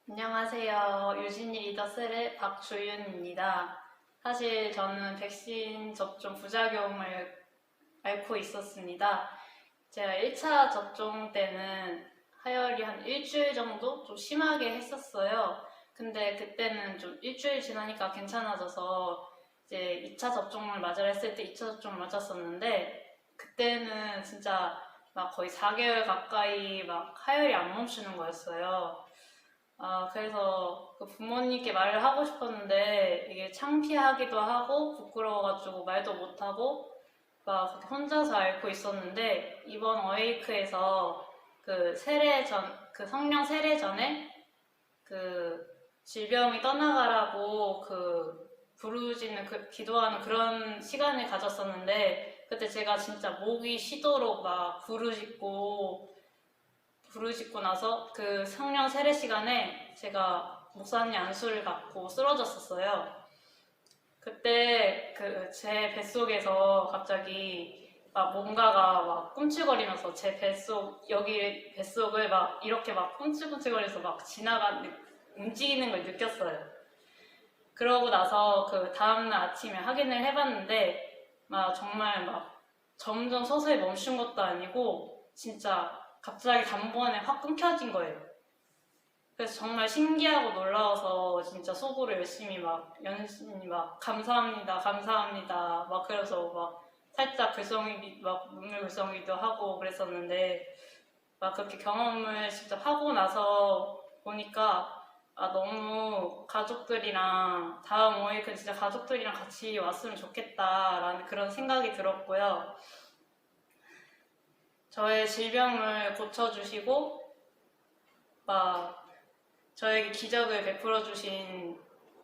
안녕하세요. 유진이 리더셀의 박주윤입니다. 사실 저는 백신 접종 부작용을 앓고 있었습니다. 제가 1차 접종 때는 하열이 한 일주일 정도 좀 심하게 했었어요. 근데 그때는 좀 일주일 지나니까 괜찮아져서 이제 2차 접종을 맞으라 했을 때 2차 접종을 맞았었는데 그때는 진짜 막 거의 4개월 가까이 막 하열이 안 멈추는 거였어요. 그래서 그 부모님께 말을 하고 싶었는데 이게 창피하기도 하고 부끄러워가지고 말도 못하고 막 그렇게 혼자서 앓고 있었는데 이번 어웨이크에서 그 성령 세례 전에 그 질병이 떠나가라고 부르짖는 기도하는 그런 시간을 가졌었는데 그때 제가 진짜 목이 쉬도록 막 부르짖고 나서 그 성령 세례 시간에 제가 목사님 안수를 받고 쓰러졌었어요. 그때 제 뱃속에서 갑자기 막 뭔가가 막 꿈틀거리면서 제 여기 뱃속을 막 이렇게 막 꿈틀꿈틀거리면서 막 움직이는 걸 느꼈어요. 그러고 나서 그 다음날 아침에 확인을 해봤는데 막 정말 막 점점 서서히 멈춘 것도 아니고 진짜 갑자기 단번에 확 끊겨진 거예요. 그래서 정말 신기하고 놀라워서 진짜 속으로 열심히 막 감사합니다, 감사합니다 막 그래서 막 살짝 막 눈물 글썽이도 하고 그랬었는데 막 그렇게 경험을 직접 하고 나서 보니까 너무 가족들이랑 다음 오이크 진짜 가족들이랑 같이 왔으면 좋겠다라는 그런 생각이 들었고요. 저의 질병을 고쳐주시고 막 저에게 기적을 베풀어 주신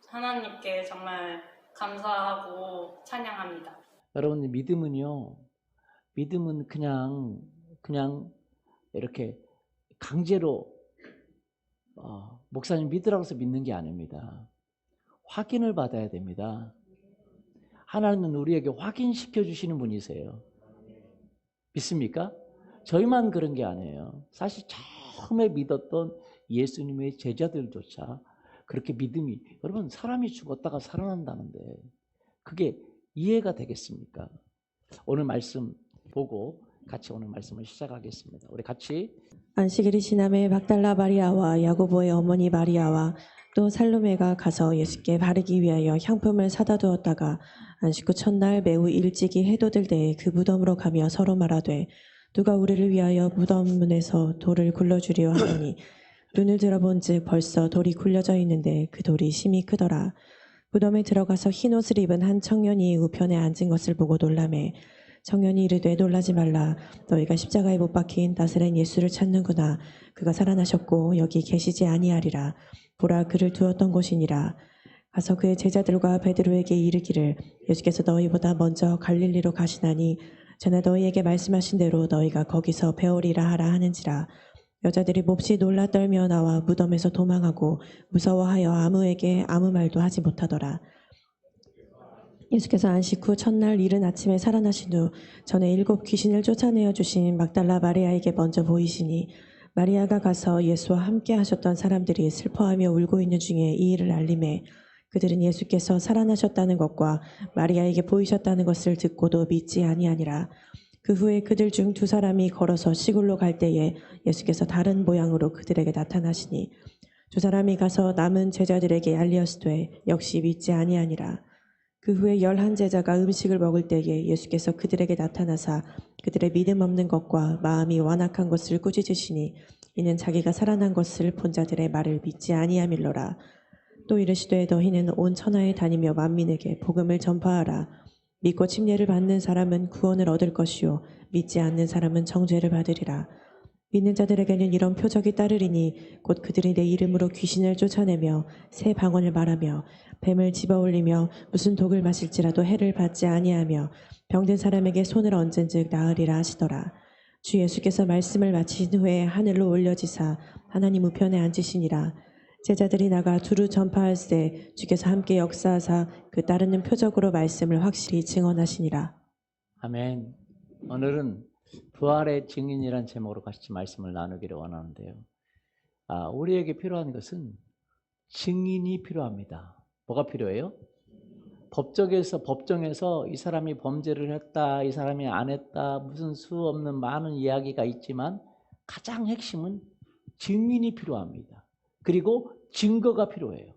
하나님께 정말 감사하고 찬양합니다. 여러분, 믿음은 그냥 이렇게 강제로 목사님 믿으라고 해서 믿는 게 아닙니다. 확인을 받아야 됩니다. 하나님은 우리에게 확인시켜 주시는 분이세요. 믿습니까? 저희만 그런 게 아니에요. 사실 처음에 믿었던 예수님의 제자들조차 그렇게 여러분, 사람이 죽었다가 살아난다는데 그게 이해가 되겠습니까? 오늘 말씀 보고 같이 오늘 말씀을 시작하겠습니다. 우리 같이 안식일이 지남에 막달라 마리아와 야고보의 어머니 마리아와 또 살로메가 가서 예수께 바르기 위하여 향품을 사다 두었다가 안식 후 첫날 매우 일찍이 해돋을 때에 그 무덤으로 가며 서로 말하되 누가 우리를 위하여 무덤 문에서 돌을 굴러주리요 하더니 눈을 들어본즉 벌써 돌이 굴려져 있는데 그 돌이 심히 크더라. 무덤에 들어가서 흰 옷을 입은 한 청년이 우편에 앉은 것을 보고 놀라매 청년이 이르되 놀라지 말라. 너희가 십자가에 못 박힌 나사렛 예수를 찾는구나. 그가 살아나셨고 여기 계시지 아니하리라. 보라, 그를 두었던 곳이니라. 가서 그의 제자들과 베드로에게 이르기를 예수께서 너희보다 먼저 갈릴리로 가시나니 전에 너희에게 말씀하신 대로 너희가 거기서 배우리라 하라 하는지라. 여자들이 몹시 놀라 떨며 나와 무덤에서 도망하고 무서워하여 아무에게 아무 말도 하지 못하더라. 예수께서 안식 후 첫날 이른 아침에 살아나신 후 전에 7 귀신을 쫓아내어 주신 막달라 마리아에게 먼저 보이시니 마리아가 가서 예수와 함께 하셨던 사람들이 슬퍼하며 울고 있는 중에 이 일을 알림해 그들은 예수께서 살아나셨다는 것과 마리아에게 보이셨다는 것을 듣고도 믿지 아니하니라. 그 후에 그들 중 2 사람이 걸어서 시골로 갈 때에 예수께서 다른 모양으로 그들에게 나타나시니 2 사람이 가서 남은 제자들에게 알리었으되 역시 믿지 아니하니라. 그 후에 11 제자가 음식을 먹을 때에 예수께서 그들에게 나타나사 그들의 믿음 없는 것과 마음이 완악한 것을 꾸짖으시니 이는 자기가 살아난 것을 본 자들의 말을 믿지 아니함일러라. 또 이르시되 너희는 온 천하에 다니며 만민에게 복음을 전파하라. 믿고 침례를 받는 사람은 구원을 얻을 것이요 믿지 않는 사람은 정죄를 받으리라. 믿는 자들에게는 이런 표적이 따르리니 곧 그들이 내 이름으로 귀신을 쫓아내며 새 방언을 말하며 뱀을 집어올리며 무슨 독을 마실지라도 해를 받지 아니하며 병든 사람에게 손을 얹은즉 나으리라 하시더라. 주 예수께서 말씀을 마친 후에 하늘로 올려지사 하나님 우편에 앉으시니라. 제자들이 나가 두루 전파할세 주께서 함께 역사하사 그 따르는 표적으로 말씀을 확실히 증언하시니라. 아멘. 오늘은 부활의 증인이란 제목으로 같이 말씀을 나누기를 원하는데요. 우리에게 필요한 것은 증인이 필요합니다. 뭐가 필요해요? 법정에서 이 사람이 범죄를 했다, 이 사람이 안 했다, 무슨 수 없는 많은 이야기가 있지만 가장 핵심은 증인이 필요합니다. 그리고 증거가 필요해요.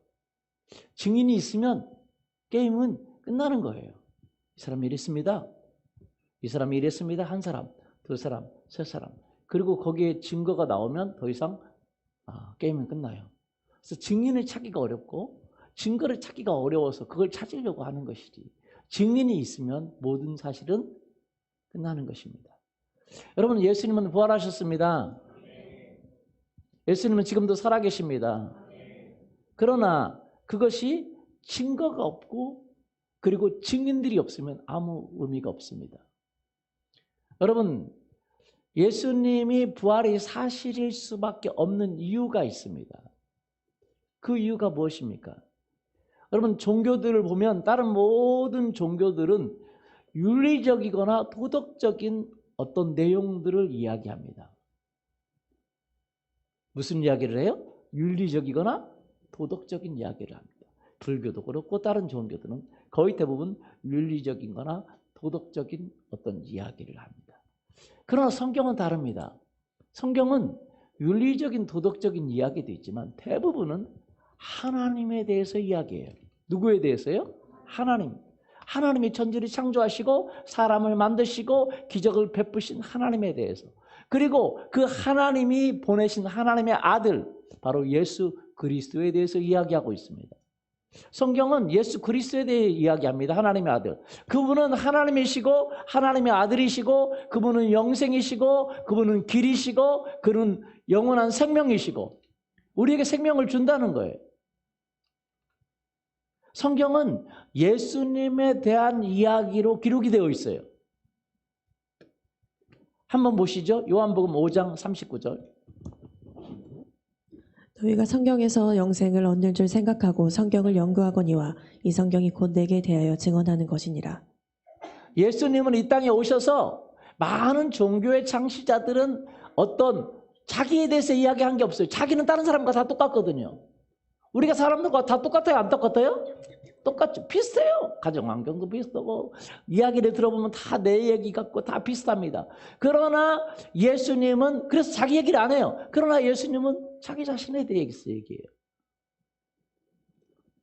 증인이 있으면 게임은 끝나는 거예요. 이 사람이 이랬습니다. 이 사람이 이랬습니다. 한 사람, 두 사람, 세 사람. 그리고 거기에 증거가 나오면 더 이상 게임은 끝나요. 그래서 증인을 찾기가 어렵고 증거를 찾기가 어려워서 그걸 찾으려고 하는 것이지. 증인이 있으면 모든 사실은 끝나는 것입니다. 여러분, 예수님은 부활하셨습니다. 예수님은 지금도 살아계십니다. 그러나 그것이 증거가 없고 그리고 증인들이 없으면 아무 의미가 없습니다. 여러분, 예수님이 부활이 사실일 수밖에 없는 이유가 있습니다. 그 이유가 무엇입니까? 여러분, 종교들을 보면 다른 모든 종교들은 윤리적이거나 도덕적인 어떤 내용들을 이야기합니다. 무슨 이야기를 해요? 윤리적이거나 도덕적인 이야기를 합니다. 불교도 그렇고 다른 종교들은 거의 대부분 윤리적인 거나 도덕적인 어떤 이야기를 합니다. 그러나 성경은 다릅니다. 성경은 윤리적인 도덕적인 이야기도 있지만 대부분은 하나님에 대해서 이야기해요. 누구에 대해서요? 하나님. 하나님이 천지를 창조하시고 사람을 만드시고 기적을 베푸신 하나님에 대해서. 그리고 그 하나님이 보내신 하나님의 아들 바로 예수 그리스도에 대해서 이야기하고 있습니다. 성경은 예수 그리스도에 대해 이야기합니다. 하나님의 아들. 그분은 하나님이시고 하나님의 아들이시고 그분은 영생이시고 그분은 길이시고 그는 영원한 생명이시고 우리에게 생명을 준다는 거예요. 성경은 예수님에 대한 이야기로 기록이 되어 있어요. 한번 보시죠. 요한복음 5장 39절. 너희가 성경에서 영생을 얻는 줄 생각하고 성경을 연구하거니와 이 성경이 곧 내게 대하여 증언하는 것이니라. 예수님은 이 땅에 오셔서 많은 종교의 창시자들은 어떤 자기에 대해서 이야기한 게 없어요. 자기는 다른 사람과 다 똑같거든요. 우리가 사람들과 다 똑같아요? 안 똑같아요? 똑같죠. 비슷해요. 가정환경도 비슷하고 이야기를 들어보면 다 내 얘기 같고 다 비슷합니다. 그러나 예수님은 그래서 자기 얘기를 안 해요. 그러나 예수님은 자기 자신에 대해서 얘기해요.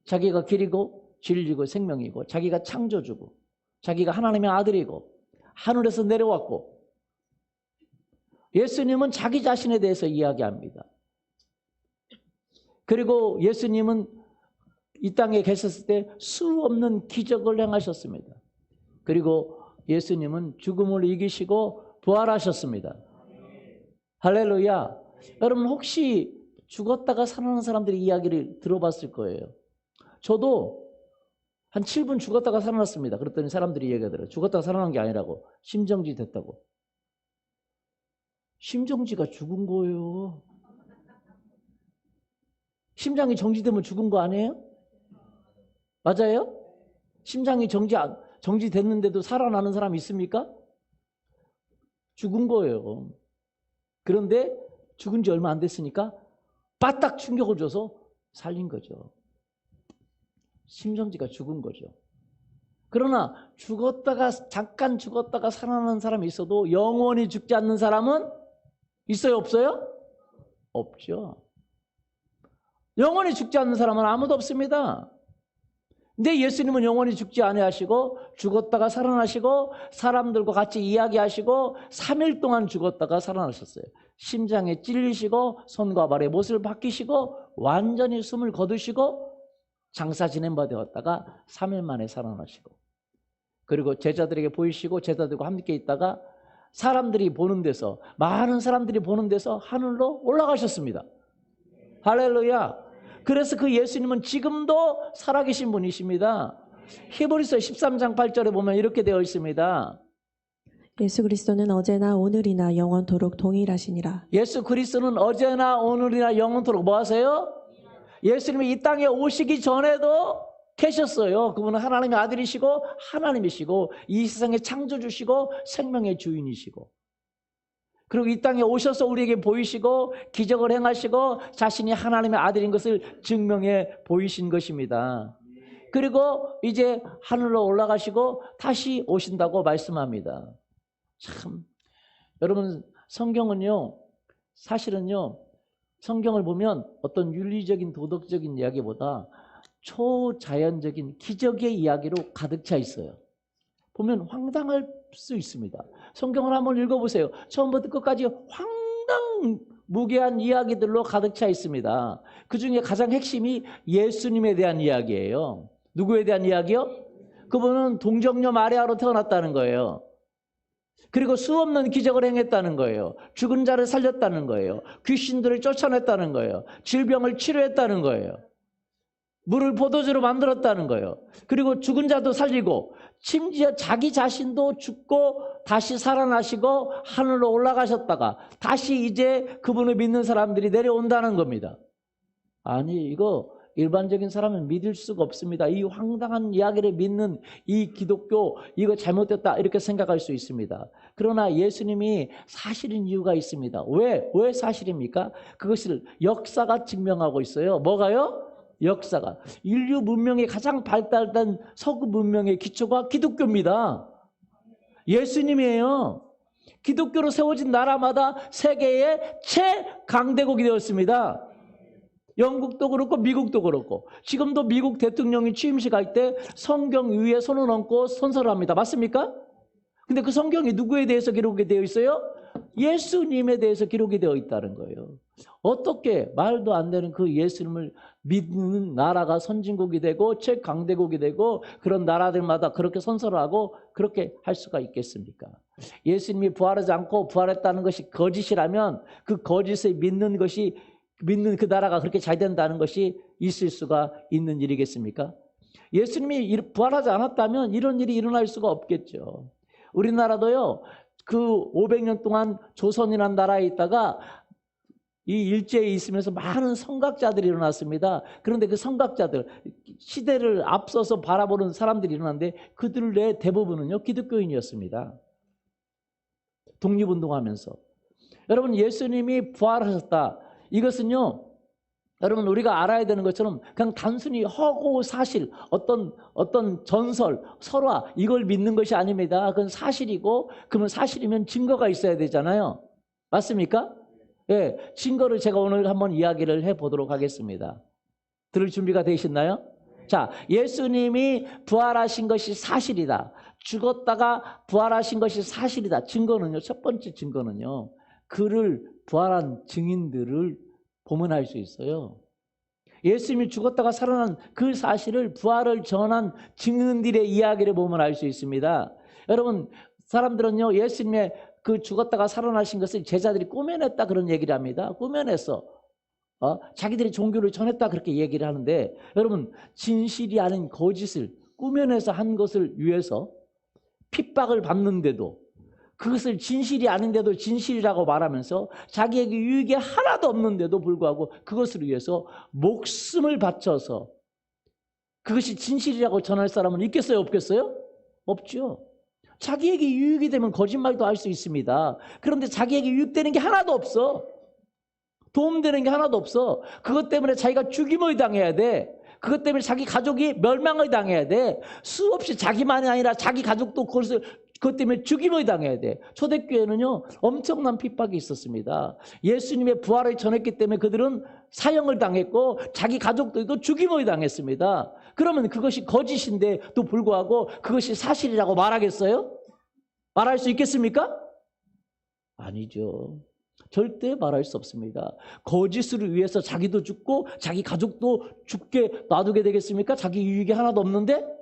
자기가 길이고 진리고 생명이고 자기가 창조주고 자기가 하나님의 아들이고 하늘에서 내려왔고 예수님은 자기 자신에 대해서 이야기합니다. 그리고 예수님은 이 땅에 계셨을 때 수 없는 기적을 행하셨습니다. 그리고 예수님은 죽음을 이기시고 부활하셨습니다. 할렐루야. 여러분 혹시 죽었다가 살아나는 사람들의 이야기를 들어봤을 거예요. 저도 한 7분 죽었다가 살아났습니다. 그랬더니 사람들이 얘기하더라고요. 죽었다가 살아난 게 아니라고. 심정지 됐다고. 심정지가 죽은 거예요. 심장이 정지되면 죽은 거 아니에요? 맞아요? 심장이 정지됐는데도 살아나는 사람 있습니까? 죽은 거예요. 그런데 죽은 지 얼마 안 됐으니까 빠딱 충격을 줘서 살린 거죠. 심정지가 죽은 거죠. 그러나 잠깐 죽었다가 살아나는 사람이 있어도 영원히 죽지 않는 사람은 있어요? 없어요? 없죠. 영원히 죽지 않는 사람은 아무도 없습니다. 근데 예수님은 영원히 죽지 아니하시고 죽었다가 살아나시고 사람들과 같이 이야기하시고 3일 동안 죽었다가 살아나셨어요. 심장에 찔리시고 손과 발에 못을 박히시고 완전히 숨을 거두시고 장사 지낸 바 되었다가 3일 만에 살아나시고 그리고 제자들에게 보이시고 제자들과 함께 있다가 사람들이 보는 데서 많은 사람들이 보는 데서 하늘로 올라가셨습니다. 할렐루야. 그래서 그 예수님은 지금도 살아계신 분이십니다. 히브리서 13장 8절에 보면 이렇게 되어 있습니다. 예수 그리스도는 어제나 오늘이나 영원토록 동일하시니라. 예수 그리스도는 어제나 오늘이나 영원토록 뭐 하세요? 예수님이 이 땅에 오시기 전에도 계셨어요. 그분은 하나님의 아들이시고 하나님이시고 이 세상의 창조주시고 생명의 주인이시고 그리고 이 땅에 오셔서 우리에게 보이시고 기적을 행하시고 자신이 하나님의 아들인 것을 증명해 보이신 것입니다. 그리고 이제 하늘로 올라가시고 다시 오신다고 말씀합니다. 참, 여러분 성경은요, 사실은요, 성경을 보면 어떤 윤리적인 도덕적인 이야기보다 초자연적인 기적의 이야기로 가득 차 있어요. 보면 황당할 수 있습니다. 성경을 한번 읽어보세요. 처음부터 끝까지 황당무계한 이야기들로 가득 차 있습니다. 그 중에 가장 핵심이 예수님에 대한 이야기예요. 누구에 대한 이야기요? 그분은 동정녀 마리아로 태어났다는 거예요. 그리고 수없는 기적을 행했다는 거예요. 죽은 자를 살렸다는 거예요. 귀신들을 쫓아냈다는 거예요. 질병을 치료했다는 거예요. 물을 포도주로 만들었다는 거예요. 그리고 죽은 자도 살리고 심지어 자기 자신도 죽고 다시 살아나시고 하늘로 올라가셨다가 다시 이제 그분을 믿는 사람들이 내려온다는 겁니다. 아니, 이거 일반적인 사람은 믿을 수가 없습니다. 이 황당한 이야기를 믿는 이 기독교, 이거 잘못됐다 이렇게 생각할 수 있습니다. 그러나 예수님이 사실인 이유가 있습니다. 왜 사실입니까? 그것을 역사가 증명하고 있어요. 뭐가요? 역사가. 인류 문명이 가장 발달된 서구 문명의 기초가 기독교입니다. 예수님이에요. 기독교로 세워진 나라마다 세계의 최강대국이 되었습니다. 영국도 그렇고 미국도 그렇고 지금도 미국 대통령이 취임식 할 때 성경 위에 손을 얹고 선서를 합니다. 맞습니까? 근데 그 성경이 누구에 대해서 기록이 되어 있어요? 예수님에 대해서 기록이 되어 있다는 거예요. 어떻게 말도 안 되는 그 예수님을 믿는 나라가 선진국이 되고 최강대국이 되고 그런 나라들마다 그렇게 선서를 하고 그렇게 할 수가 있겠습니까? 예수님이 부활하지 않고 부활했다는 것이 거짓이라면 그 거짓을 믿는 그 나라가 그렇게 잘 된다는 것이 있을 수가 있는 일이겠습니까? 예수님이 부활하지 않았다면 이런 일이 일어날 수가 없겠죠. 우리나라도요, 그 500년 동안 조선이라는 나라에 있다가 이 일제에 있으면서 많은 성각자들이 일어났습니다. 그런데 그 성각자들, 시대를 앞서서 바라보는 사람들이 일어났는데 그들의 대부분은요, 기독교인이었습니다. 독립운동하면서. 여러분, 예수님이 부활하셨다. 이것은요, 여러분 우리가 알아야 되는 것처럼 그냥 단순히 허구 사실, 어떤 전설, 설화 이걸 믿는 것이 아닙니다. 그건 사실이고, 그러면 사실이면 증거가 있어야 되잖아요. 맞습니까? 예, 증거를 제가 오늘 한번 이야기를 해보도록 하겠습니다. 들을 준비가 되셨나요? 자, 예수님이 부활하신 것이 사실이다. 죽었다가 부활하신 것이 사실이다. 증거는요, 첫 번째 증거는요, 그를 부활한 증인들을 보면 알 수 있어요. 예수님이 죽었다가 살아난 그 사실을 부활을 전한 증인들의 이야기를 보면 알 수 있습니다. 여러분, 사람들은요, 예수님의 그 죽었다가 살아나신 것을 제자들이 꾸며냈다 그런 얘기를 합니다. 꾸며냈어. 자기들이 종교를 전했다 그렇게 얘기를 하는데, 여러분, 진실이 아닌 거짓을 꾸며내서 한 것을 위해서 핍박을 받는데도, 그것을 진실이 아닌데도 진실이라고 말하면서 자기에게 유익이 하나도 없는데도 불구하고 그것을 위해서 목숨을 바쳐서 그것이 진실이라고 전할 사람은 있겠어요? 없겠어요? 없죠. 자기에게 유익이 되면 거짓말도 할 수 있습니다. 그런데 자기에게 유익되는 게 하나도 없어. 도움되는 게 하나도 없어. 그것 때문에 자기가 죽임을 당해야 돼. 그것 때문에 자기 가족이 멸망을 당해야 돼. 수없이 자기만이 아니라 자기 가족도 그것 때문에 죽임을 당해야 돼. 초대교회는요, 엄청난 핍박이 있었습니다. 예수님의 부활을 전했기 때문에 그들은 사형을 당했고 자기 가족들도 죽임을 당했습니다. 그러면 그것이 거짓인데도 불구하고 그것이 사실이라고 말하겠어요? 말할 수 있겠습니까? 아니죠. 절대 말할 수 없습니다. 거짓을 위해서 자기도 죽고 자기 가족도 죽게 놔두게 되겠습니까? 자기 유익이 하나도 없는데?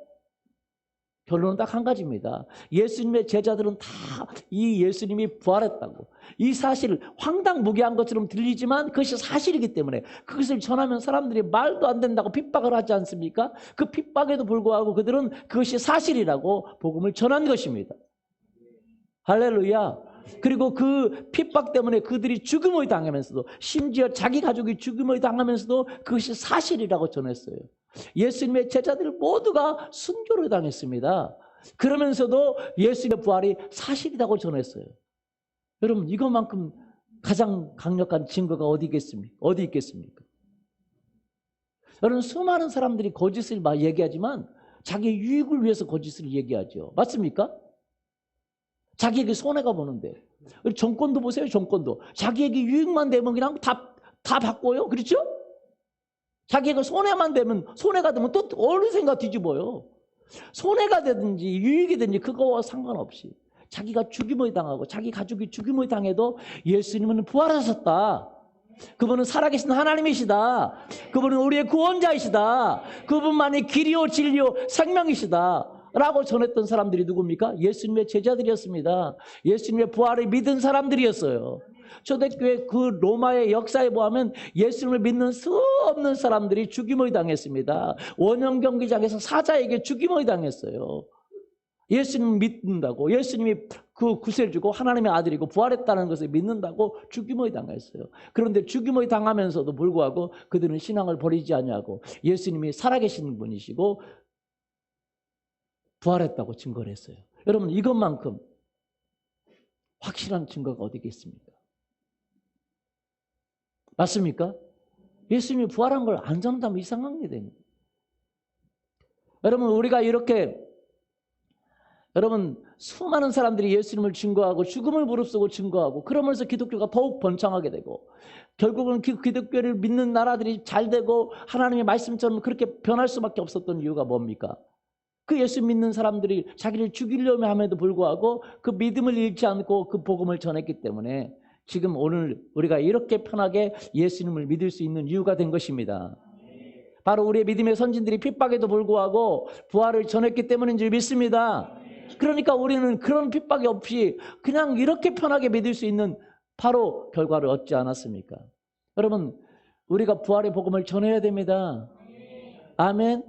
결론은 딱 한 가지입니다. 예수님의 제자들은 다 이 예수님이 부활했다고, 이 사실을 황당무계한 것처럼 들리지만 그것이 사실이기 때문에 그것을 전하면 사람들이 말도 안 된다고 핍박을 하지 않습니까? 그 핍박에도 불구하고 그들은 그것이 사실이라고 복음을 전한 것입니다. 할렐루야. 그리고 그 핍박 때문에 그들이 죽음을 당하면서도, 심지어 자기 가족이 죽음을 당하면서도 그것이 사실이라고 전했어요. 예수님의 제자들 모두가 순교를 당했습니다. 그러면서도 예수님의 부활이 사실이라고 전했어요. 여러분 이것만큼 가장 강력한 증거가 어디 있겠습니까? 어디 있겠습니까? 여러분 수많은 사람들이 거짓을 막 얘기하지만 자기 유익을 위해서 거짓을 얘기하죠. 맞습니까? 자기에게 손해가 보는데. 정권도 보세요. 정권도. 자기에게 유익만 되면 그냥 다 바꿔요. 그렇죠? 자기에게 손해만 되면 손해가 되면 또 어느 생각 뒤집어요. 손해가 되든지 유익이 되든지 그거와 상관없이 자기가 죽임을 당하고 자기 가족이 죽임을 당해도 예수님은 부활하셨다. 그분은 살아계신 하나님이시다. 그분은 우리의 구원자이시다. 그분만이 길이요 진리요 생명이시다. 라고 전했던 사람들이 누굽니까? 예수님의 제자들이었습니다. 예수님의 부활을 믿은 사람들이었어요. 초대교회 그 로마의 역사에 보면 예수님을 믿는 수 없는 사람들이 죽임을 당했습니다. 원형 경기장에서 사자에게 죽임을 당했어요. 예수님 믿는다고, 예수님이 그 구세를 주고 하나님의 아들이고 부활했다는 것을 믿는다고 죽임을 당했어요. 그런데 죽임을 당하면서도 불구하고 그들은 신앙을 버리지 않냐고 예수님이 살아계신 분이시고 부활했다고 증거를 했어요. 여러분 이것만큼 확실한 증거가 어디 있겠습니까? 맞습니까? 예수님이 부활한 걸 안 전한다면 이상한 게 됩니다. 여러분 우리가 이렇게 여러분 수많은 사람들이 예수님을 증거하고 죽음을 무릅쓰고 증거하고 그러면서 기독교가 더욱 번창하게 되고 결국은 기독교를 믿는 나라들이 잘 되고 하나님의 말씀처럼 그렇게 변할 수밖에 없었던 이유가 뭡니까? 그 예수 믿는 사람들이 자기를 죽이려고 함에도 불구하고 그 믿음을 잃지 않고 그 복음을 전했기 때문에 지금 오늘 우리가 이렇게 편하게 예수님을 믿을 수 있는 이유가 된 것입니다. 바로 우리의 믿음의 선진들이 핍박에도 불구하고 부활을 전했기 때문인 줄 믿습니다. 그러니까 우리는 그런 핍박이 없이 그냥 이렇게 편하게 믿을 수 있는 바로 결과를 얻지 않았습니까? 여러분 우리가 부활의 복음을 전해야 됩니다. 아멘.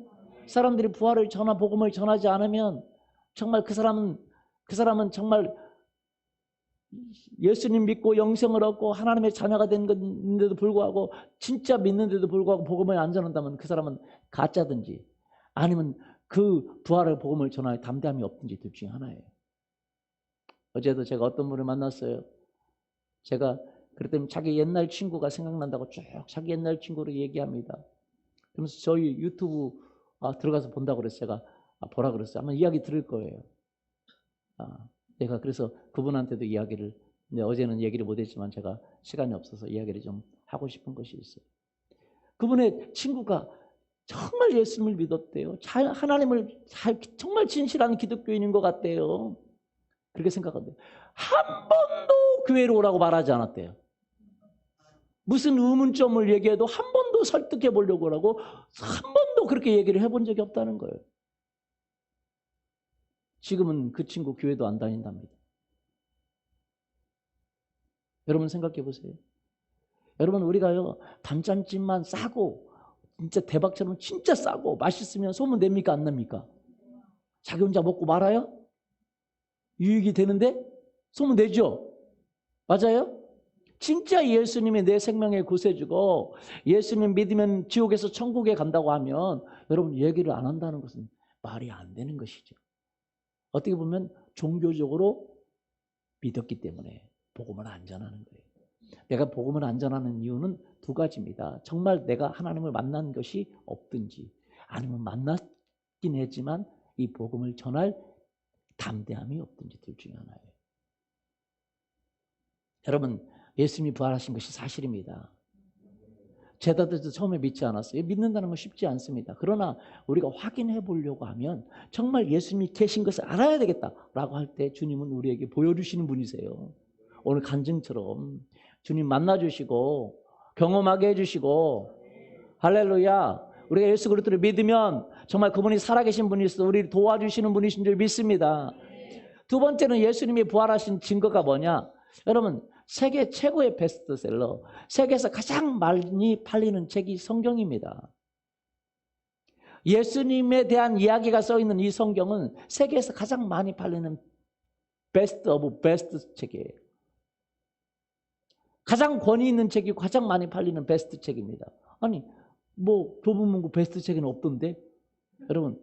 사람들이 부활을 복음을 전하지 않으면 정말 그 사람은 정말 예수님 믿고 영생을 얻고 하나님의 자녀가 된 건데도 불구하고 진짜 믿는데도 불구하고 복음을 안 전한다면 그 사람은 가짜든지 아니면 그 부활의 복음을 전할 담대함이 없든지 둘 중에 하나예요. 어제도 제가 어떤 분을 만났어요. 제가 그랬더니 자기 옛날 친구가 생각난다고 쭉 자기 옛날 친구를 얘기합니다. 그러면서 저희 유튜브 들어가서 본다고 그래서 제가 보라 그랬어요. 아마 이야기 들을 거예요. 내가 그래서 그분한테도 이야기를 어제는 얘기를 못했지만 제가 시간이 없어서 이야기를 좀 하고 싶은 것이 있어요. 그분의 친구가 정말 예수님을 믿었대요. 하나님을 정말 진실한 기독교인인 것 같대요. 그렇게 생각한대요. 한 번도 교회로 오라고 말하지 않았대요. 무슨 의문점을 얘기해도 한 번도 설득해 보려고 하고 한 번도 그렇게 얘기를 해본 적이 없다는 거예요. 지금은 그 친구 교회도 안 다닌답니다. 여러분 생각해 보세요. 여러분 우리가요 단짠집만 싸고 진짜 대박처럼 진짜 싸고 맛있으면 소문 냅니까 안 냅니까? 자기 혼자 먹고 말아요? 유익이 되는데 소문 내죠? 맞아요? 진짜 예수님이 내 생명에 구세주고 예수님 믿으면 지옥에서 천국에 간다고 하면 여러분 얘기를 안 한다는 것은 말이 안 되는 것이죠. 어떻게 보면 종교적으로 믿었기 때문에 복음을 안 전하는 거예요. 내가 복음을 안 전하는 이유는 두 가지입니다. 정말 내가 하나님을 만난 것이 없든지 아니면 만났긴 했지만 이 복음을 전할 담대함이 없든지 둘 중에 하나예요. 여러분 예수님이 부활하신 것이 사실입니다. 제자들도 처음에 믿지 않았어요. 믿는다는 건 쉽지 않습니다. 그러나 우리가 확인해 보려고 하면 정말 예수님이 계신 것을 알아야 되겠다라고 할 때 주님은 우리에게 보여주시는 분이세요. 오늘 간증처럼 주님 만나주시고 경험하게 해주시고 할렐루야. 우리가 예수 그리스도를 믿으면 정말 그분이 살아계신 분이셔서 우리를 도와주시는 분이신 줄 믿습니다. 두 번째는 예수님이 부활하신 증거가 뭐냐? 여러분 세계 최고의 베스트셀러, 세계에서 가장 많이 팔리는 책이 성경입니다. 예수님에 대한 이야기가 써있는 이 성경은 세계에서 가장 많이 팔리는 베스트 오브 베스트 책이에요. 가장 권위 있는 책이고 가장 많이 팔리는 베스트 책입니다. 아니 뭐 교보문고 베스트 책에는 없던데? 여러분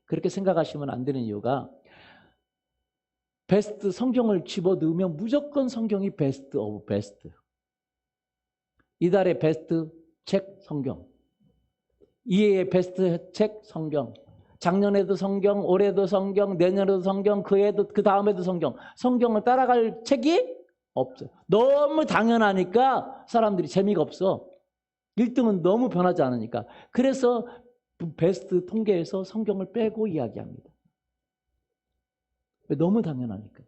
그렇게 생각하시면 안 되는 이유가 베스트 성경을 집어넣으면 무조건 성경이 베스트 오브 베스트. 이달의 베스트 책 성경. 이해의 베스트 책 성경. 작년에도 성경, 올해도 성경, 내년에도 성경, 그 해도 그 다음에도 성경. 성경을 따라갈 책이 없어요. 너무 당연하니까 사람들이 재미가 없어. 1등은 너무 변하지 않으니까. 그래서 베스트 통계에서 성경을 빼고 이야기합니다. 너무 당연하니까.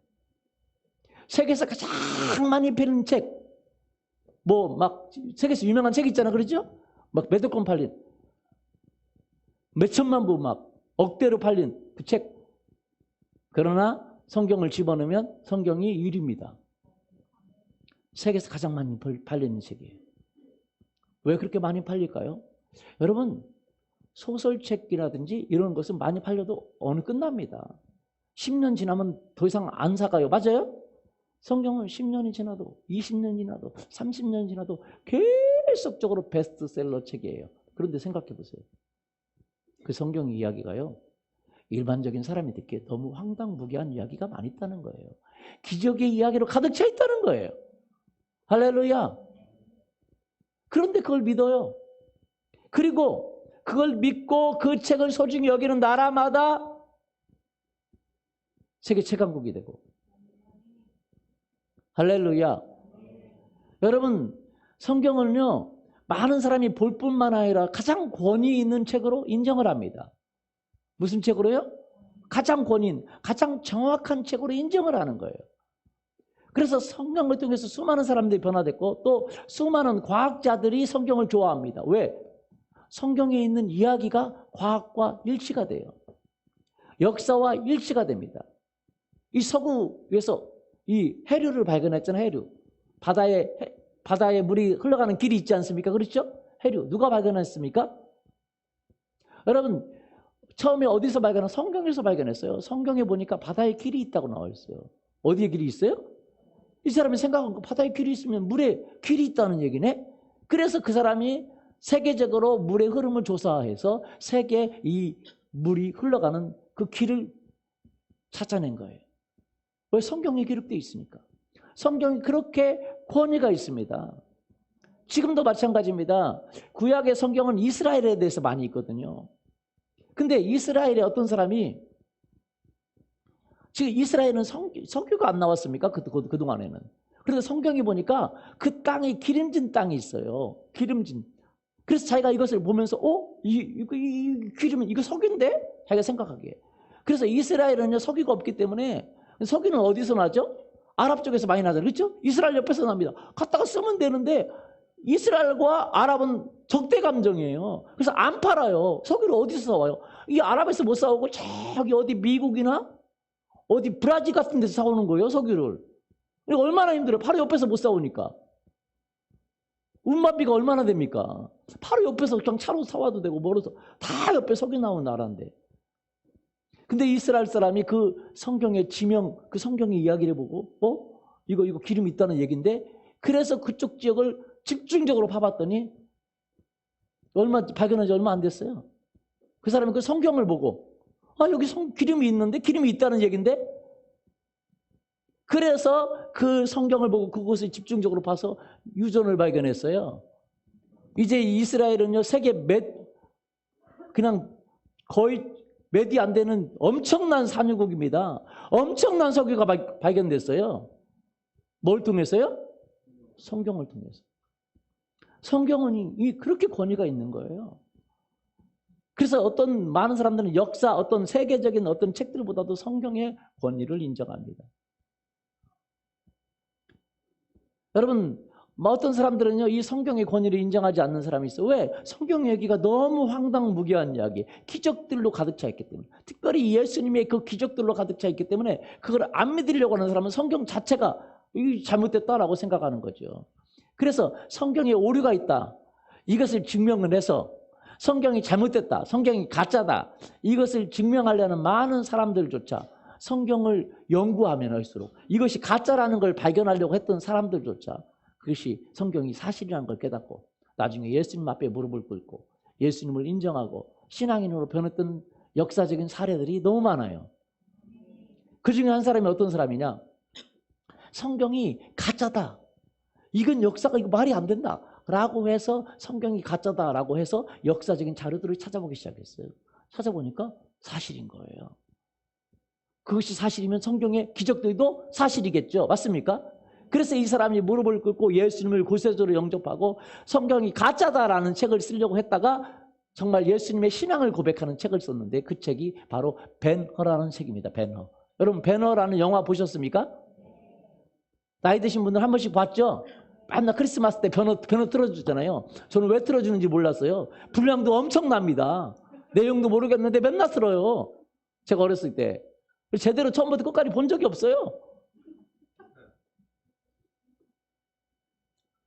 세계에서 가장 많이 팔린 책, 뭐 막 세계에서 유명한 책 있잖아, 그렇죠? 막 몇 억 권 팔린, 몇 천만 부 막 억대로 팔린 그 책. 그러나 성경을 집어넣으면 성경이 1위입니다. 세계에서 가장 많이 팔리는 책이에요. 왜 그렇게 많이 팔릴까요? 여러분, 소설책이라든지 이런 것은 많이 팔려도 어느 끝납니다. 10년 지나면 더 이상 안 사가요. 맞아요? 성경은 10년이 지나도 20년 지나도 30년 지나도 계속적으로 베스트셀러 책이에요. 그런데 생각해 보세요. 그 성경 이야기가요, 일반적인 사람이 듣기에 너무 황당무계한 이야기가 많이 있다는 거예요. 기적의 이야기로 가득 차 있다는 거예요. 할렐루야. 그런데 그걸 믿어요. 그리고 그걸 믿고 그 책을 소중히 여기는 나라마다 세계 최강국이 되고. 할렐루야. 여러분, 성경을요, 많은 사람이 볼 뿐만 아니라 가장 권위 있는 책으로 인정을 합니다. 무슨 책으로요? 가장 권위 있는, 가장 정확한 책으로 인정을 하는 거예요. 그래서 성경을 통해서 수많은 사람들이 변화됐고 또 수많은 과학자들이 성경을 좋아합니다. 왜? 성경에 있는 이야기가 과학과 일치가 돼요. 역사와 일치가 됩니다. 이 서구에서 이 해류를 발견했잖아요. 해류. 바다에 물이 흘러가는 길이 있지 않습니까? 그렇죠? 해류. 누가 발견했습니까? 여러분, 처음에 어디서 발견한? 성경에서 발견했어요. 성경에 보니까 바다에 길이 있다고 나와 있어요. 어디에 길이 있어요? 이 사람이 생각한 거, 바다에 길이 있으면 물에 길이 있다는 얘기네? 그래서 그 사람이 세계적으로 물의 흐름을 조사해서 세계 이 물이 흘러가는 그 길을 찾아낸 거예요. 왜? 성경에 기록되어 있으니까. 성경이 그렇게 권위가 있습니다. 지금도 마찬가지입니다. 구약의 성경은 이스라엘에 대해서 많이 있거든요. 근데 이스라엘의 어떤 사람이, 지금 이스라엘은 석유가 안 나왔습니까? 그동안에는. 그래서 성경에 보니까 그 땅이 기름진 땅이 있어요. 기름진. 그래서 자기가 이것을 보면서 이 기름은 이거 석유인데? 자기가 생각하기에. 그래서 이스라엘은요, 석유가 없기 때문에, 석유는 어디서 나죠? 아랍 쪽에서 많이 나잖아요. 그렇죠? 이스라엘 옆에서 납니다. 갖다가 쓰면 되는데 이스라엘과 아랍은 적대 감정이에요. 그래서 안 팔아요. 석유를 어디서 사와요? 이 아랍에서 못 사오고 저기 어디 미국이나 어디 브라질 같은 데서 사오는 거예요, 석유를. 얼마나 힘들어요. 바로 옆에서 못 사오니까. 운반비가 얼마나 됩니까? 바로 옆에서 그냥 차로 사와도 되고 멀어서 다 옆에 석유 나오는 나라인데. 근데 이스라엘 사람이 그 성경의 지명, 그 성경의 이야기를 보고 이거 기름이 있다는 얘기인데, 그래서 그쪽 지역을 집중적으로 파봤더니 발견한 지 얼마 안 됐어요. 그 사람이 그 성경을 보고 여기 기름이 있는데, 기름이 있다는 얘기인데, 그래서 그 성경을 보고 그곳을 집중적으로 봐서 유전을 발견했어요. 이제 이스라엘은요, 세계 그냥 거의 몇이 안 되는 엄청난 산유국입니다. 엄청난 석유가 발견됐어요. 뭘 통해서요? 성경을 통해서. 성경은 그렇게 권위가 있는 거예요. 그래서 어떤 많은 사람들은 역사, 어떤 세계적인 어떤 책들보다도 성경의 권위를 인정합니다. 여러분, 어떤 사람들은요, 이 성경의 권위를 인정하지 않는 사람이 있어요. 왜? 성경 얘기가 너무 황당무계한 이야기, 기적들로 가득 차 있기 때문에. 특별히 예수님의 그 기적들로 가득 차 있기 때문에 그걸 안 믿으려고 하는 사람은 성경 자체가 잘못됐다라고 생각하는 거죠. 그래서 성경에 오류가 있다, 이것을 증명을 해서 성경이 잘못됐다, 성경이 가짜다, 이것을 증명하려는 많은 사람들조차, 성경을 연구하면 할수록 이것이 가짜라는 걸 발견하려고 했던 사람들조차 그것이 성경이 사실이라는 걸 깨닫고 나중에 예수님 앞에 무릎을 꿇고 예수님을 인정하고 신앙인으로 변했던 역사적인 사례들이 너무 많아요. 그 중에 한 사람이 어떤 사람이냐? 성경이 가짜다. 이건 역사가 이거 말이 안 된다. 라고 해서 성경이 가짜다라고 해서 역사적인 자료들을 찾아보기 시작했어요. 찾아보니까 사실인 거예요. 그것이 사실이면 성경의 기적들도 사실이겠죠. 맞습니까? 그래서 이 사람이 무릎을 꿇고 예수님을 구세주로 영접하고 성경이 가짜다라는 책을 쓰려고 했다가 정말 예수님의 신앙을 고백하는 책을 썼는데 그 책이 바로 벤허라는 책입니다. 벤허. 여러분 벤허라는 영화 보셨습니까? 나이 드신 분들 한 번씩 봤죠? 맨날 크리스마스 때 변호 틀어주잖아요. 저는 왜 틀어주는지 몰랐어요. 분량도 엄청납니다. 내용도 모르겠는데 맨날 틀어요. 제가 어렸을 때. 제대로 처음부터 끝까지 본 적이 없어요.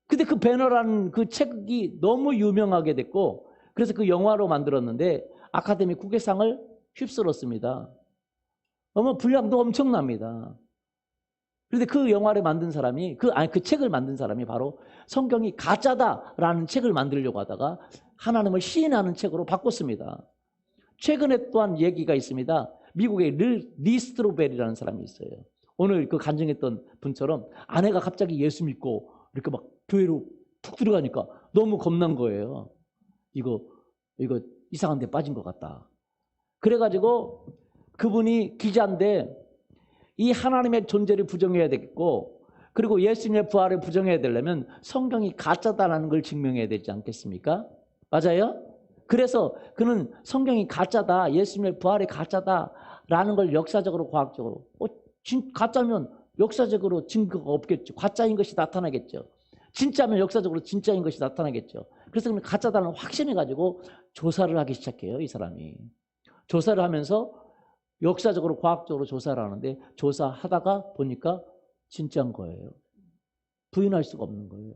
근데 그 배너라는 그 책이 너무 유명하게 됐고 그래서 그 영화로 만들었는데 아카데미 국외상을 휩쓸었습니다. 분량도 엄청납니다. 그런데 그 영화를 만든 사람이 그 책을 만든 사람이 바로 성경이 가짜다라는 책을 만들려고 하다가 하나님을 시인하는 책으로 바꿨습니다. 최근에 또한 얘기가 있습니다. 미국의 리 스트로벨이라는 사람이 있어요. 오늘 그 간증했던 분처럼 아내가 갑자기 예수 믿고 이렇게 막 교회로 툭 들어가니까 너무 겁난 거예요. 이거 이상한 데 빠진 것 같다. 그래가지고 그분이 기자인데 이 하나님의 존재를 부정해야 되겠고 그리고 예수님의 부활을 부정해야 되려면 성경이 가짜다라는 걸 증명해야 되지 않겠습니까? 맞아요? 그래서 그는 성경이 가짜다, 예수님의 부활이 가짜다라는 걸 역사적으로 과학적으로 가짜면 역사적으로 증거가 없겠죠. 가짜인 것이 나타나겠죠. 진짜면 역사적으로 진짜인 것이 나타나겠죠. 그래서 그는 가짜다는 확신을 가지고 조사를 하기 시작해요. 이 사람이. 조사를 하면서 역사적으로 과학적으로 조사를 하는데 조사하다가 보니까 진짜인 거예요. 부인할 수가 없는 거예요.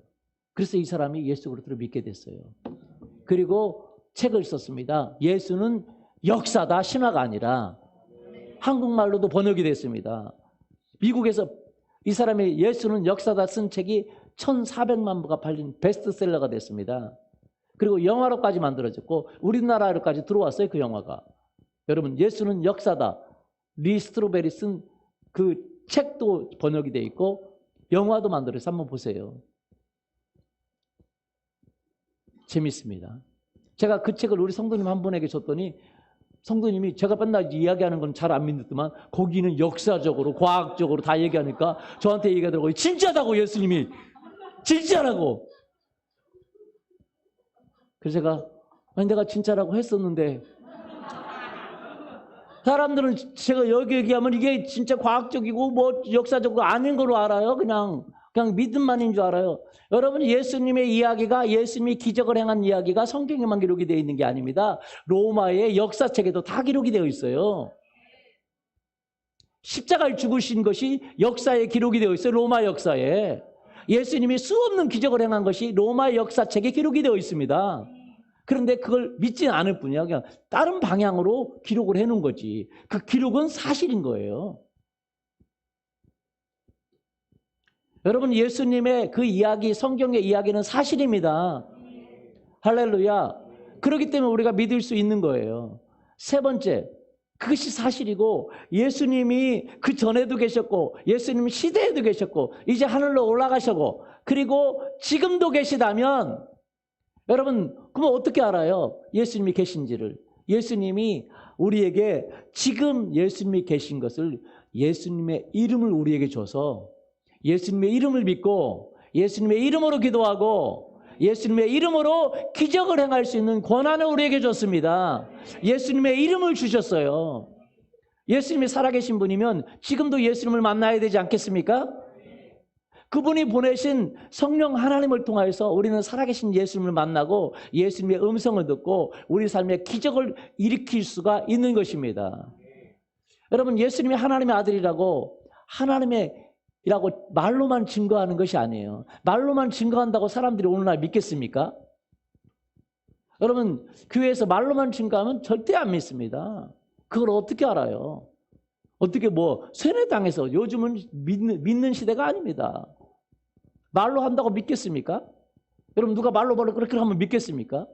그래서 이 사람이 예수 그리스도를 믿게 됐어요. 그리고 책을 썼습니다. 예수는 역사다, 신화가 아니라. 한국말로도 번역이 됐습니다. 미국에서 이 사람이 예수는 역사다 쓴 책이 1,400만 부가 팔린 베스트셀러가 됐습니다. 그리고 영화로까지 만들어졌고 우리나라로까지 들어왔어요. 그 영화가. 여러분 예수는 역사다. 리 스트로벨이 쓴 그 책도 번역이 돼 있고 영화도 만들어서 한번 보세요. 재밌습니다. 제가 그 책을 우리 성도님 한 분에게 줬더니 성도님이 제가 맨날 이야기하는 건 잘 안 믿었지만 거기는 역사적으로 과학적으로 다 얘기하니까 저한테 얘기하더라고요. 진짜다고 예수님이. 진짜라고. 그래서 제가 아니 내가 진짜라고 했었는데 사람들은 제가 여기 얘기하면 이게 진짜 과학적이고 뭐 역사적으로 아닌 걸로 알아요. 그냥 믿음만인 줄 알아요. 여러분 예수님의 이야기가 예수님이 기적을 행한 이야기가 성경에만 기록이 되어 있는 게 아닙니다. 로마의 역사책에도 다 기록이 되어 있어요. 십자가를 죽으신 것이 역사에 기록이 되어 있어요. 로마 역사에. 예수님이 수없는 기적을 행한 것이 로마 역사책에 기록이 되어 있습니다. 그런데 그걸 믿지는 않을 뿐이야. 그냥 다른 방향으로 기록을 해놓은 거지. 그 기록은 사실인 거예요. 여러분 예수님의 그 이야기, 성경의 이야기는 사실입니다. 할렐루야. 그렇기 때문에 우리가 믿을 수 있는 거예요. 세 번째, 그것이 사실이고 예수님이 그 전에도 계셨고 예수님이 시대에도 계셨고 이제 하늘로 올라가셨고 그리고 지금도 계시다면 여러분 그러면 어떻게 알아요? 예수님이 계신지를. 예수님이 우리에게 지금 예수님이 계신 것을 예수님의 이름을 우리에게 줘서 예수님의 이름을 믿고 예수님의 이름으로 기도하고 예수님의 이름으로 기적을 행할 수 있는 권한을 우리에게 줬습니다. 예수님의 이름을 주셨어요. 예수님이 살아계신 분이면 지금도 예수님을 만나야 되지 않겠습니까? 그분이 보내신 성령 하나님을 통해서 우리는 살아계신 예수님을 만나고 예수님의 음성을 듣고 우리 삶에 기적을 일으킬 수가 있는 것입니다. 여러분 예수님이 하나님의 아들이라고 하나님이라고 말로만 증거하는 것이 아니에요. 말로만 증거한다고 사람들이 오늘날 믿겠습니까? 여러분 교회에서 말로만 증거하면 절대 안 믿습니다. 그걸 어떻게 알아요? 어떻게 세례당해서 요즘은 믿는 시대가 아닙니다. 말로 한다고 믿겠습니까? 여러분 누가 말로 그렇게 하면 믿겠습니까?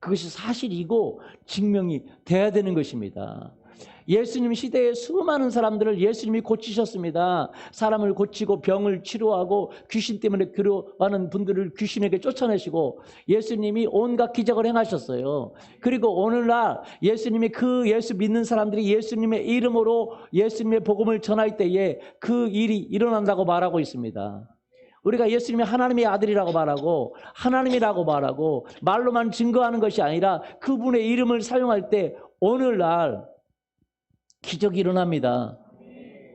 그것이 사실이고 증명이 돼야 되는 것입니다. 예수님 시대에 수많은 사람들을 예수님이 고치셨습니다. 사람을 고치고 병을 치료하고 귀신 때문에 괴로워하는 분들을 귀신에게 쫓아내시고 예수님이 온갖 기적을 행하셨어요. 그리고 오늘날 예수님이 그 예수 믿는 사람들이 예수님의 이름으로 예수님의 복음을 전할 때에 그 일이 일어난다고 말하고 있습니다. 우리가 예수님이 하나님의 아들이라고 말하고 하나님이라고 말하고 말로만 증거하는 것이 아니라 그분의 이름을 사용할 때 오늘날 기적이 일어납니다.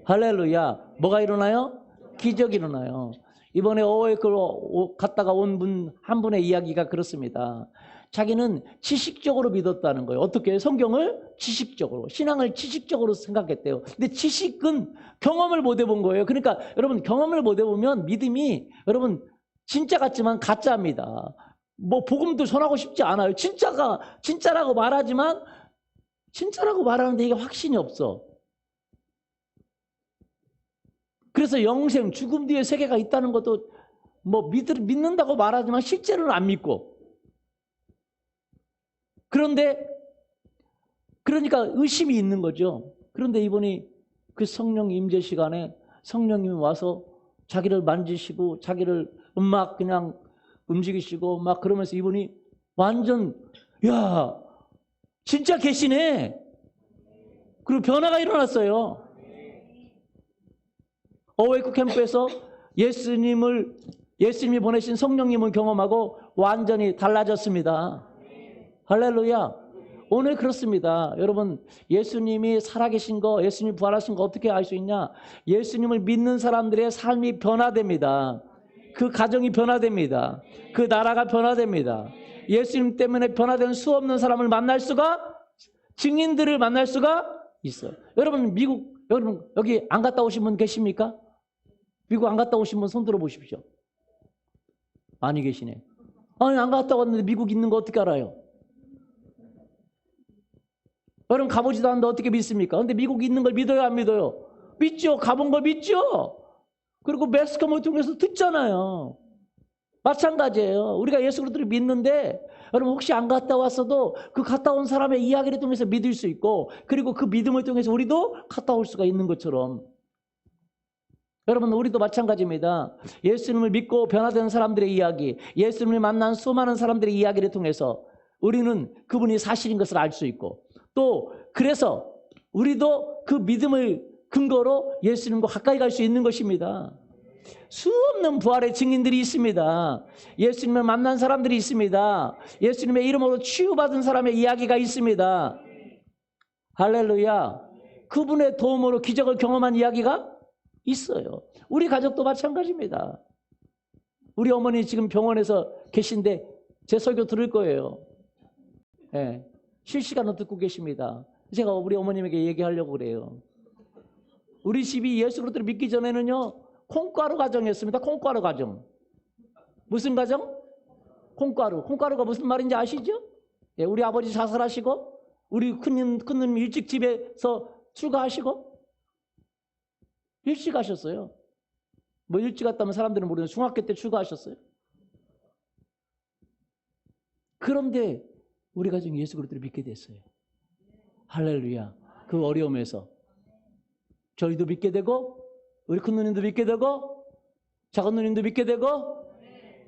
할렐루야. 뭐가 일어나요? 기적이 일어나요. 이번에 어웨이크로 갔다가 온 분 한 분의 이야기가 그렇습니다. 자기는 지식적으로 믿었다는 거예요. 어떻게? 성경을 지식적으로, 신앙을 지식적으로 생각했대요. 근데 지식은 경험을 못 해본 거예요. 그러니까 여러분 경험을 못 해보면 믿음이 여러분 진짜 같지만 가짜입니다. 뭐 복음도 전하고 싶지 않아요. 진짜라고 말하지만 진짜라고 말하는데 이게 확신이 없어. 그래서 영생, 죽음 뒤에 세계가 있다는 것도 뭐 믿는다고 말하지만 실제로는 안 믿고. 그러니까 의심이 있는 거죠. 그런데 이분이 그 성령 임재 시간에 성령님이 와서 자기를 만지시고 자기를 막 그냥 움직이시고 막 그러면서 이분이 완전 야 진짜 계시네. 그리고 변화가 일어났어요. 어웨이크 캠프에서 예수님이 보내신 성령님을 경험하고 완전히 달라졌습니다. 할렐루야. 오늘 그렇습니다. 여러분 예수님이 살아계신 거, 예수님이 부활하신 거 어떻게 알 수 있냐? 예수님을 믿는 사람들의 삶이 변화됩니다. 그 가정이 변화됩니다. 그 나라가 변화됩니다. 예수님 때문에 변화된 수없는 사람을 만날 수가, 증인들을 만날 수가 있어요. 여러분 여러분 여기 안 갔다 오신 분 계십니까? 미국 안 갔다 오신 분 손 들어 보십시오. 많이 계시네. 아니 안 갔다 왔는데 미국 있는 거 어떻게 알아요? 여러분 가보지도 않는데 어떻게 믿습니까? 근데 미국 있는 걸 믿어요, 안 믿어요? 믿죠. 가본 걸 믿죠. 그리고 매스컴을 통해서 듣잖아요. 마찬가지예요. 우리가 예수 그리스도를 믿는데 여러분 혹시 안 갔다 왔어도 그 갔다 온 사람의 이야기를 통해서 믿을 수 있고 그리고 그 믿음을 통해서 우리도 갔다 올 수가 있는 것처럼 여러분 우리도 마찬가지입니다. 예수님을 믿고 변화된 사람들의 이야기, 예수님을 만난 수많은 사람들의 이야기를 통해서 우리는 그분이 사실인 것을 알 수 있고 또 그래서 우리도 그 믿음을 근거로 예수님과 가까이 갈 수 있는 것입니다. 수없는 부활의 증인들이 있습니다. 예수님을 만난 사람들이 있습니다. 예수님의 이름으로 치유받은 사람의 이야기가 있습니다. 할렐루야. 그분의 도움으로 기적을 경험한 이야기가 있어요. 우리 가족도 마찬가지입니다. 우리 어머니 지금 병원에서 계신데 제 설교 들을 거예요. 네. 실시간으로 듣고 계십니다. 제가 우리 어머님에게 얘기하려고 그래요. 우리 집이 예수 그리스도를 믿기 전에는요. 콩가루 가정이었습니다. 콩가루 가정. 무슨 가정? 콩가루. 콩가루가 무슨 말인지 아시죠? 예, 우리 아버지 자살하시고 우리 큰님 일찍 집에서 출가하시고 일찍 하셨어요. 뭐 일찍 갔다면 사람들은 모르는데 중학교 때 출가하셨어요. 그런데 우리 가정이 예수 그리스도를 믿게 됐어요. 할렐루야. 그 어려움에서 저희도 믿게 되고 우리 큰 누님도 믿게 되고 작은 누님도 믿게 되고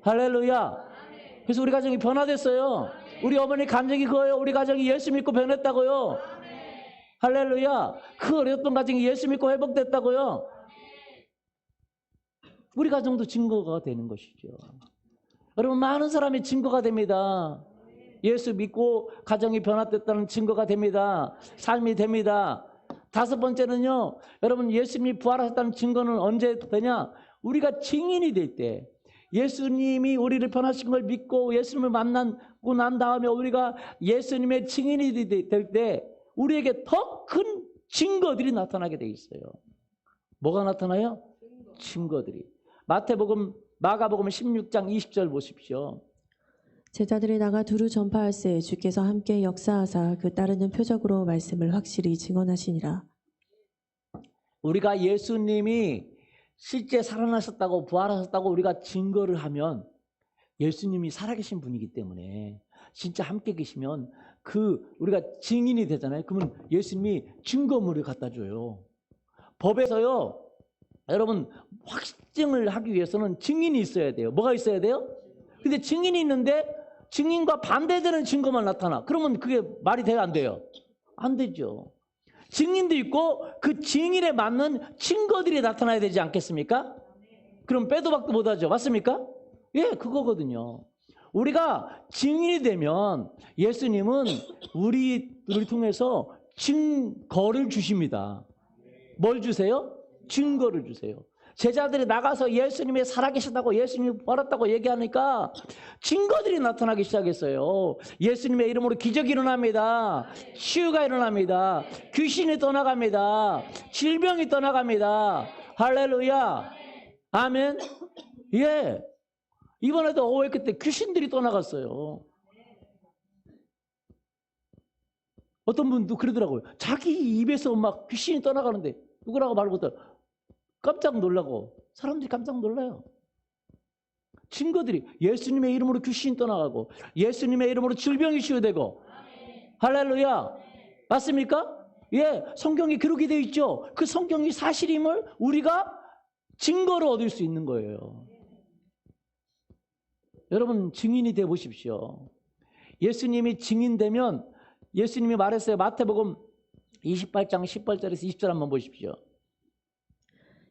할렐루야. 그래서 우리 가정이 변화됐어요. 우리 어머니 감정이 그거예요. 우리 가정이 예수 믿고 변했다고요. 할렐루야. 그 어렸던 가정이 예수 믿고 회복됐다고요. 우리 가정도 증거가 되는 것이죠. 여러분 많은 사람이 증거가 됩니다. 예수 믿고 가정이 변화됐다는 증거가 됩니다. 삶이 됩니다. 다섯 번째는요. 여러분 예수님이 부활하셨다는 증거는 언제 되냐? 우리가 증인이 될 때 예수님이 우리를 변화하신 걸 믿고 예수님을 만나고 난 다음에 우리가 예수님의 증인이 될 때 우리에게 더 큰 증거들이 나타나게 돼 있어요. 뭐가 나타나요? 증거들이. 마가복음 16장 20절 보십시오. 제자들이 나가 두루 전파할세 주께서 함께 역사하사 그 따르는 표적으로 말씀을 확실히 증언하시니라. 우리가 예수님이 실제 살아나셨다고 부활하셨다고 우리가 증거를 하면 예수님이 살아계신 분이기 때문에 진짜 함께 계시면 우리가 증인이 되잖아요. 그러면 예수님이 증거물을 갖다 줘요. 법에서요, 여러분, 확증을 하기 위해서는 증인이 있어야 돼요. 뭐가 있어야 돼요? 근데 증인이 있는데 증인과 반대되는 증거만 나타나. 그러면 그게 말이 돼요, 안 돼요? 안 되죠. 증인도 있고 그 증인에 맞는 증거들이 나타나야 되지 않겠습니까? 그럼 빼도 박도 못하죠. 맞습니까? 예, 그거거든요. 우리가 증인이 되면 예수님은 우리를 통해서 증거를 주십니다. 뭘 주세요? 증거를 주세요. 제자들이 나가서 예수님이 살아계시다고 예수님이 부활했다고 얘기하니까 증거들이 나타나기 시작했어요. 예수님의 이름으로 기적이 일어납니다. 치유가 일어납니다. 귀신이 떠나갑니다. 질병이 떠나갑니다. 할렐루야. 아멘. 예. 이번에도 오해회 때 귀신들이 떠나갔어요. 어떤 분도 그러더라고요. 자기 입에서 막 귀신이 떠나가는데 누구라고 말 못하고 깜짝 놀라고. 사람들이 깜짝 놀라요. 증거들이 예수님의 이름으로 귀신이 떠나가고 예수님의 이름으로 질병이 치유되고. 할렐루야. 맞습니까? 예, 성경에 그렇게 되어 있죠. 그 성경이 사실임을 우리가 증거로 얻을 수 있는 거예요. 여러분 증인이 되어 보십시오. 예수님이 증인되면 예수님이 말했어요. 마태복음 28장 18절에서 20절 한번 보십시오.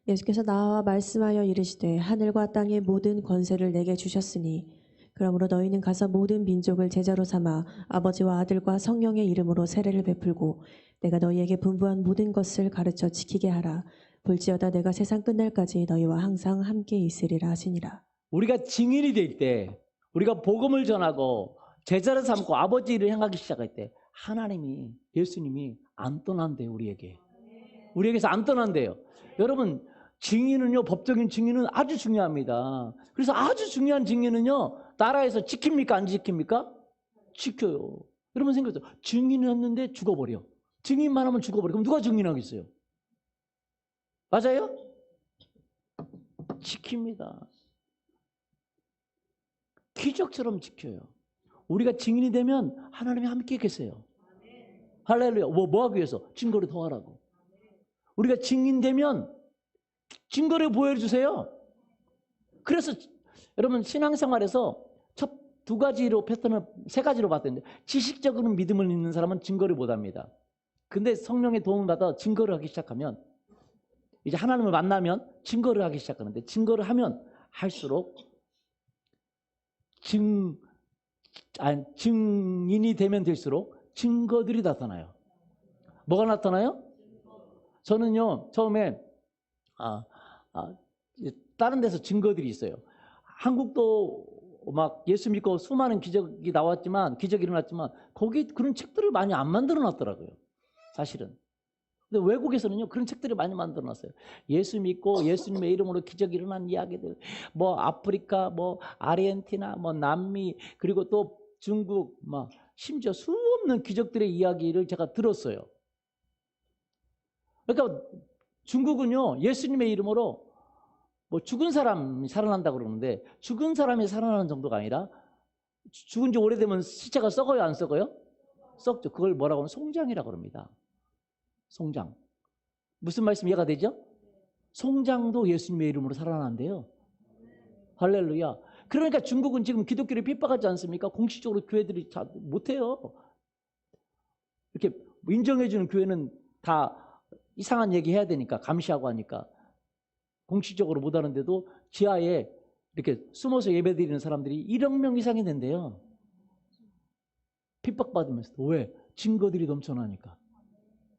예수께서 나와 말씀하여 이르시되 하늘과 땅의 모든 권세를 내게 주셨으니 그러므로 너희는 가서 모든 민족을 제자로 삼아 아버지와 아들과 성령의 이름으로 세례를 베풀고 내가 너희에게 분부한 모든 것을 가르쳐 지키게 하라. 볼지어다 내가 세상 끝날까지 너희와 항상 함께 있으리라 하시니라. 우리가 증인이 될 때, 우리가 복음을 전하고 제자를 삼고 아버지 일을 행하기 시작할 때 하나님이, 예수님이 안 떠난대요. 우리에게서 안 떠난대요. 여러분 증인은요, 법적인 증인은 아주 중요합니다. 그래서 아주 중요한 증인은요, 나라에서 지킵니까 안 지킵니까? 지켜요. 여러분 생각해보세요. 증인을 했는데 죽어버려. 증인만 하면 죽어버려. 그럼 누가 증인하겠어요? 맞아요? 지킵니다. 기적처럼 지켜요. 우리가 증인이 되면 하나님이 함께 계세요. 할렐루야. 뭐 하기 위해서? 증거를 더하라고. 우리가 증인되면 증거를 보여주세요. 그래서 여러분 신앙생활에서 첫 두 가지로 패턴을 세 가지로 봤는데 지식적으로 믿음을 믿는 사람은 증거를 못합니다. 근데 성령의 도움을 받아 증거를 하기 시작하면 이제 하나님을 만나면 증거를 하기 시작하는데 증거를 하면 할수록 증인이 되면 될수록 증거들이 나타나요. 뭐가 나타나요? 저는요 처음에 다른 데서 증거들이 있어요. 한국도 막 예수 믿고 수많은 기적이 일어났지만 거기 그런 책들을 많이 안 만들어 놨더라고요. 사실은. 근데 외국에서는요 그런 책들을 많이 만들어 놨어요. 예수 믿고 예수님의 이름으로 기적이 일어난 이야기들, 뭐 아프리카, 뭐 아르헨티나, 뭐 남미, 그리고 또 중국, 막 심지어 수없는 기적들의 이야기를 제가 들었어요. 그러니까 중국은요 예수님의 이름으로 뭐 죽은 사람이 살아난다고 그러는데 죽은 사람이 살아나는 정도가 아니라 죽은 지 오래되면 시체가 썩어요 안 썩어요? 썩죠. 그걸 뭐라고 하면 송장이라고 합니다. 송장. 무슨 말씀 이해가 되죠? 송장도 예수님의 이름으로 살아난대요. 할렐루야. 그러니까 중국은 지금 기독교를 핍박하지 않습니까? 공식적으로 교회들이 잘 못해요. 이렇게 인정해주는 교회는 다 이상한 얘기 해야 되니까, 감시하고 하니까 공식적으로 못하는데도 지하에 이렇게 숨어서 예배드리는 사람들이 1억 명 이상이 된대요. 핍박받으면서도. 왜? 증거들이 넘쳐나니까.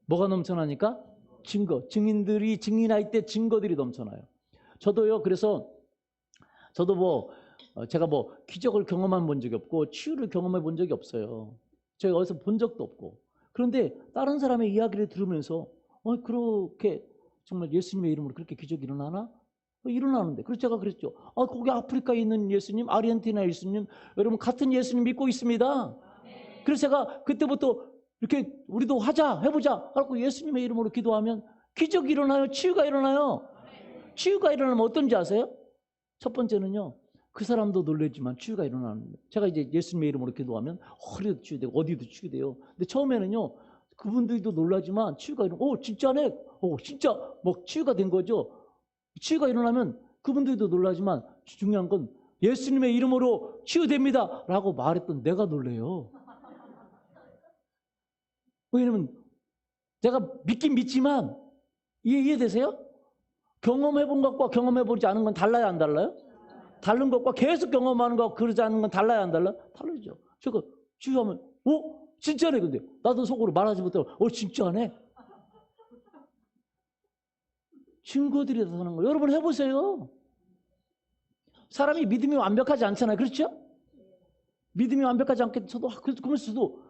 뭐가 넘쳐나니까? 증거. 증인들이 증인할 때 증거들이 넘쳐나요. 저도요, 그래서 저도 제가 기적을 경험해 본 적이 없고 치유를 경험해 본 적이 없어요. 제가 어디서 본 적도 없고. 그런데 다른 사람의 이야기를 들으면서 그렇게 정말 예수님의 이름으로 그렇게 기적이 일어나나? 일어나는데. 그래서 제가 그랬죠. 거기 아프리카에 있는 예수님, 아르헨티나 예수님, 여러분 같은 예수님 믿고 있습니다. 그래서 제가 그때부터 이렇게 우리도 해보자 하고 예수님의 이름으로 기도하면 기적이 일어나요. 치유가 일어나요. 치유가 일어나면 어떤지 아세요? 첫 번째는요. 그 사람도 놀랬지만 치유가 일어나는 거예요. 제가 이제 예수님의 이름으로 기도하면 허리도 치유되고 어디도 치유돼요. 근데 처음에는요, 그분들도 놀라지만 치유가 진짜네? 진짜 뭐 치유가 된 거죠. 치유가 일어나면 그분들도 놀라지만 중요한 건 예수님의 이름으로 치유됩니다 라고 말했던 내가 놀래요. 왜냐면 내가 믿긴 믿지만 이해되세요? 경험해본 것과 경험해보지 않은 건 달라요, 안 달라요? 다른 것과 계속 경험하는 것과 그러지 않은 건 달라요, 안 달라요? 다르죠. 제가 치유하면 진짜네. 근데 나도 속으로 말하지 못하고 진짜네. 증거들이 나타나는 거예요. 여러분 해보세요. 사람이 믿음이 완벽하지 않잖아요. 그렇죠? 믿음이 완벽하지 않게 저도 그러면서도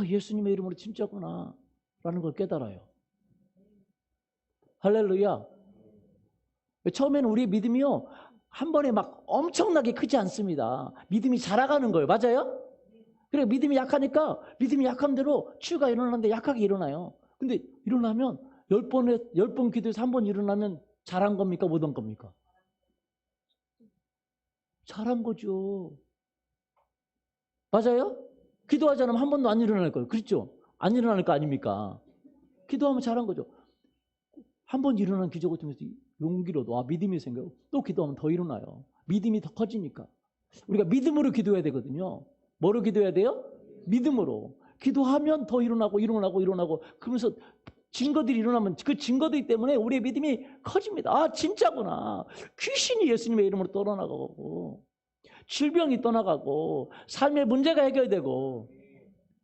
예수님의 이름으로 진짜구나 라는 걸 깨달아요. 할렐루야. 처음에는 우리의 믿음이요, 한 번에 막 엄청나게 크지 않습니다. 믿음이 자라가는 거예요. 맞아요? 그래, 믿음이 약하니까 믿음이 약한 대로 치유가 일어나는데 약하게 일어나요. 근데 일어나면 10번 기도해서 한 번 일어나면 잘한 겁니까? 못한 겁니까? 잘한 거죠. 맞아요? 기도하지 않으면 한 번도 안 일어날 거예요. 그렇죠? 안 일어날 거 아닙니까? 기도하면 잘한 거죠. 한 번 일어난 기적을 통해서 용기로 믿음이 생겨요. 또 기도하면 더 일어나요. 믿음이 더 커지니까. 우리가 믿음으로 기도해야 되거든요. 뭐로 기도해야 돼요? 믿음으로. 기도하면 더 일어나고 그러면서 증거들이 일어나면 그 증거들 때문에 우리의 믿음이 커집니다. 진짜구나. 귀신이 예수님의 이름으로 떠나가고 질병이 떠나가고 삶의 문제가 해결되고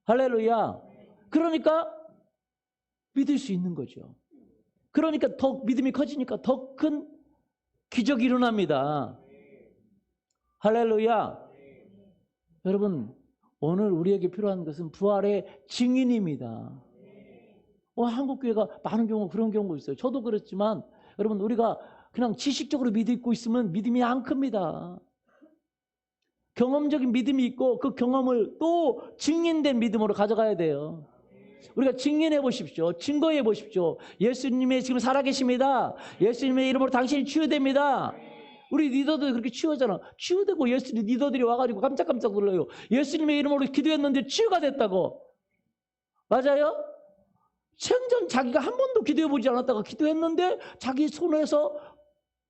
할렐루야. 그러니까 믿을 수 있는 거죠. 그러니까 더 믿음이 커지니까 더 큰 기적이 일어납니다. 할렐루야. 여러분, 오늘 우리에게 필요한 것은 부활의 증인입니다. 한국교회가 많은 경우 그런 경우가 있어요. 저도 그렇지만 여러분, 우리가 그냥 지식적으로 믿고 있으면 믿음이 안 큽니다. 경험적인 믿음이 있고 그 경험을 또 증인된 믿음으로 가져가야 돼요. 우리가 증인해 보십시오. 증거해 보십시오. 예수님이 지금 살아계십니다. 예수님의 이름으로 당신이 치유됩니다. 우리 리더들 그렇게 치유하잖아. 치유되고 예수님 리더들이 와가지고 깜짝깜짝 놀라요. 예수님의 이름으로 기도했는데 치유가 됐다고. 맞아요? 생전 자기가 한 번도 기도해보지 않았다가 기도했는데 자기 손에서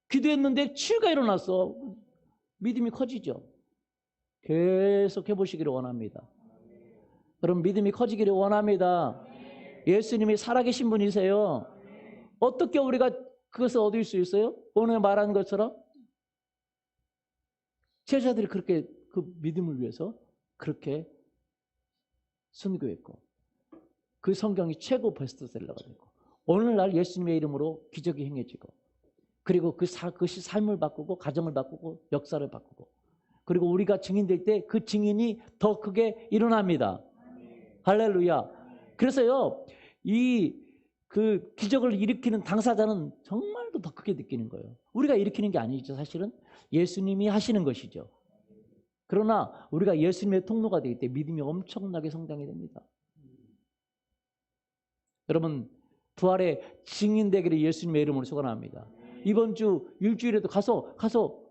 기도했는데 치유가 일어났어. 믿음이 커지죠. 계속 해보시기를 원합니다. 여러분, 믿음이 커지기를 원합니다. 예수님이 살아계신 분이세요. 어떻게 우리가 그것을 얻을 수 있어요? 오늘 말한 것처럼 제자들이 그렇게 그 믿음을 위해서 그렇게 선교했고 그 성경이 최고 베스트셀러가 되고 오늘날 예수님의 이름으로 기적이 행해지고 그리고 그것이 삶을 바꾸고 가정을 바꾸고 역사를 바꾸고 그리고 우리가 증인될 때 그 증인이 더 크게 일어납니다. 할렐루야. 그래서요, 그 기적을 일으키는 당사자는 정말로 더 크게 느끼는 거예요. 우리가 일으키는 게 아니죠. 사실은 예수님이 하시는 것이죠. 그러나 우리가 예수님의 통로가 되기 때문에 믿음이 엄청나게 성장이 됩니다. 여러분, 부활의 증인되기를 예수님의 이름으로 축원합니다. 이번 주 일주일에도 가서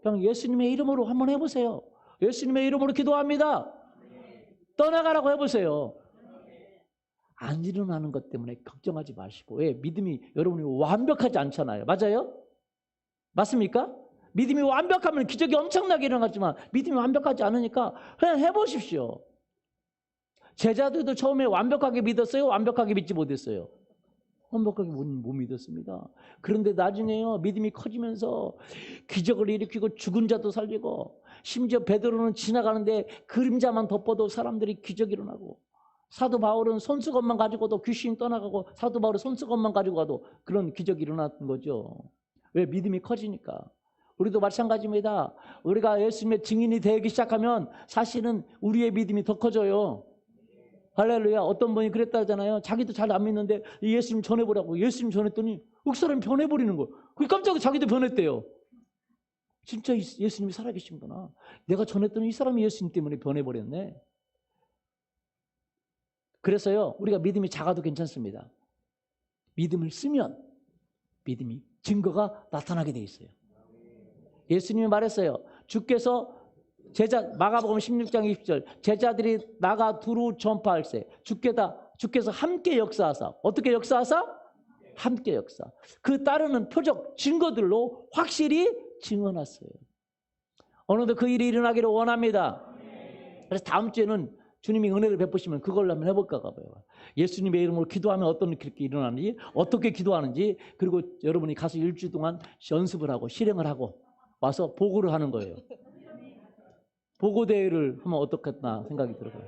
그냥 예수님의 이름으로 한번 해보세요. 예수님의 이름으로 기도합니다. 떠나가라고 해보세요. 안 일어나는 것 때문에 걱정하지 마시고. 왜? 믿음이 여러분이 완벽하지 않잖아요. 맞아요? 맞습니까? 믿음이 완벽하면 기적이 엄청나게 일어났지만 믿음이 완벽하지 않으니까 그냥 해보십시오. 제자들도 처음에 완벽하게 믿었어요? 완벽하게 믿지 못했어요? 완벽하게 못 믿었습니다. 그런데 나중에요, 믿음이 커지면서 기적을 일으키고 죽은 자도 살리고 심지어 베드로는 지나가는데 그림자만 덮어도 사람들이 기적이 일어나고 사도 바울은 손수건만 가지고도 귀신이 떠나가고 사도 바울은 손수건만 가지고 가도 그런 기적이 일어났던 거죠. 왜? 믿음이 커지니까. 우리도 마찬가지입니다. 우리가 예수님의 증인이 되기 시작하면 사실은 우리의 믿음이 더 커져요. 할렐루야. 어떤 분이 그랬다잖아요. 자기도 잘 안 믿는데 예수님 전해보라고. 예수님 전했더니 사람이 변해버리는 거예요. 깜짝이야 자기도 변했대요. 진짜 예수님이 살아계신구나. 내가 전했더니 이 사람이 예수님 때문에 변해버렸네. 그래서요, 우리가 믿음이 작아도 괜찮습니다. 믿음을 쓰면 믿음이 증거가 나타나게 돼 있어요. 예수님이 말했어요. 주께서 마가복음 16장 20절 제자들이 나가 두루 전파할세 주께서 함께 역사하사 어떻게 역사하사? 함께 역사. 그 따르는 표적 증거들로 확실히 증언했어요. 오늘도 그 일이 일어나기를 원합니다. 그래서 다음 주에는 주님이 은혜를 베푸시면 그걸로 한번 해볼까 봐요. 예수님의 이름으로 기도하면 어떤 일이 일어나는지, 어떻게 기도하는지, 그리고 여러분이 가서 일주일 동안 연습을 하고 실행을 하고 와서 보고를 하는 거예요. 보고대회를 하면 어떻겠나 생각이 들어요.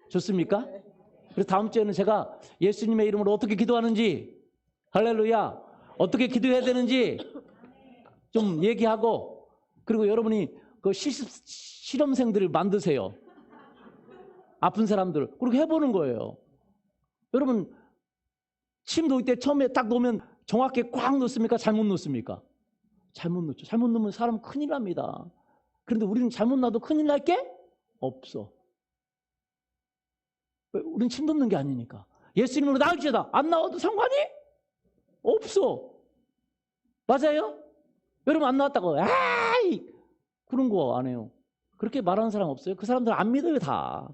좋습니까? 그래서 다음 주에는 제가 예수님의 이름으로 어떻게 기도하는지, 할렐루야, 어떻게 기도해야 되는지 좀 얘기하고, 그리고 여러분이 그 실험생들을 만드세요. 아픈 사람들. 그렇게 해보는 거예요. 여러분, 침 놓을 때 처음에 딱 놓으면 정확히 꽉 놓습니까? 잘못 놓습니까? 잘못 놓죠. 잘못 놓으면 사람 큰일 납니다. 그런데 우리는 잘못 놔도 큰일 날 게 없어. 우리는 침 놓는 게 아니니까. 예수님으로 나을지어다. 안 나와도 상관이 없어. 맞아요? 여러분 안 나왔다고 아이 그런 거 안 해요. 그렇게 말하는 사람 없어요? 그 사람들 안 믿어요 다.